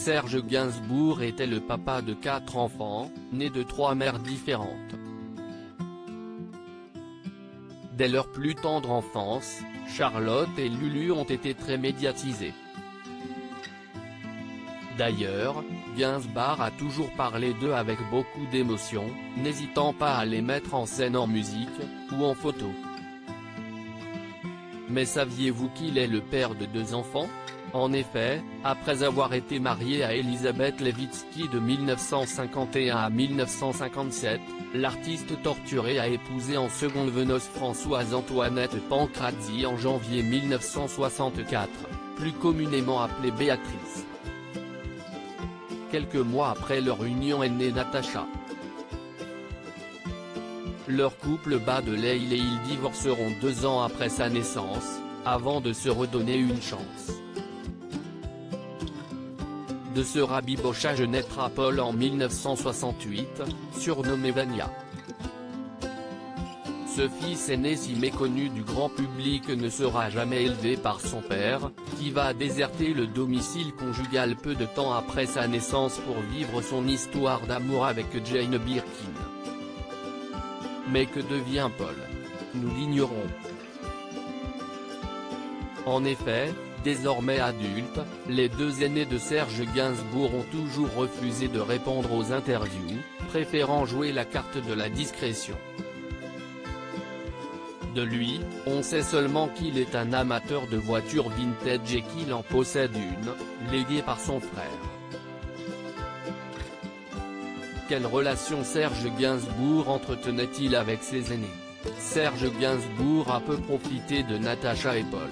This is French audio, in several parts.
Serge Gainsbourg était le papa de 4 enfants, nés de 3 mères différentes. Dès leur plus tendre enfance, Charlotte et Lulu ont été très médiatisées. D'ailleurs, Gainsbourg a toujours parlé d'eux avec beaucoup d'émotion, n'hésitant pas à les mettre en scène en musique, ou en photo. Mais saviez-vous qu'il est le père de 2 enfants ? En effet, après avoir été marié à Elisabeth Levitsky de 1951 à 1957, l'artiste torturé a épousé en secondes noces Françoise Antoinette Pancrazzi en janvier 1964, plus communément appelée Béatrice. Quelques mois après leur union est née Natacha. Leur couple bat de l'aile et ils divorceront 2 ans après sa naissance, avant de se redonner une chance. De ce rabibochage naîtra Paul en 1968, surnommé Vania. Ce fils aîné si méconnu du grand public ne sera jamais élevé par son père, qui va déserter le domicile conjugal peu de temps après sa naissance pour vivre son histoire d'amour avec Jane Birkin. Mais que devient Paul ? Nous l'ignorons. En effet, désormais adultes, les 2 aînés de Serge Gainsbourg ont toujours refusé de répondre aux interviews, préférant jouer la carte de la discrétion. De lui, on sait seulement qu'il est un amateur de voitures vintage et qu'il en possède une, léguée par son frère. Quelle relation Serge Gainsbourg entretenait-il avec ses aînés ? Serge Gainsbourg a peu profité de Natacha et Paul.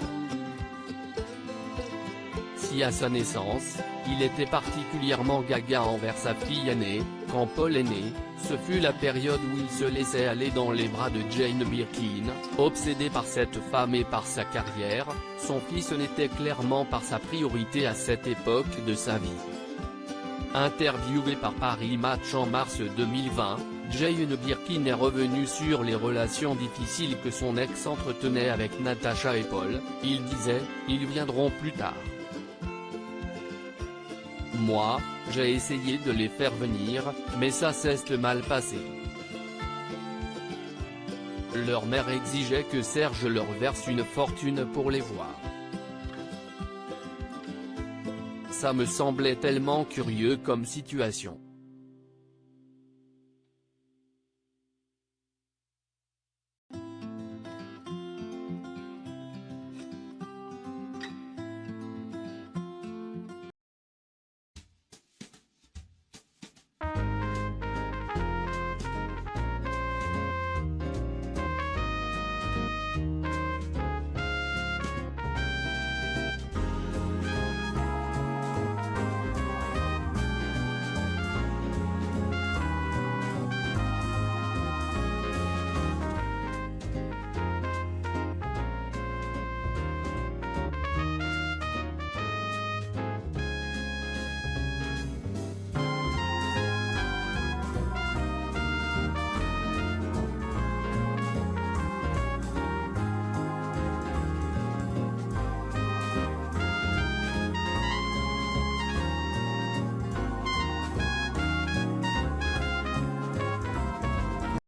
Si à sa naissance, il était particulièrement gaga envers sa fille aînée, quand Paul est né, ce fut la période où il se laissait aller dans les bras de Jane Birkin, obsédé par cette femme et par sa carrière, son fils n'était clairement pas sa priorité à cette époque de sa vie. Interviewé par Paris Match en mars 2020, Jane Birkin est revenue sur les relations difficiles que son ex entretenait avec Natacha et Paul. Il disait « Ils viendront plus tard. Moi, j'ai essayé de les faire venir, mais ça s'est mal passé. Leur mère exigeait que Serge leur verse une fortune pour les voir. Ça me semblait tellement curieux comme situation.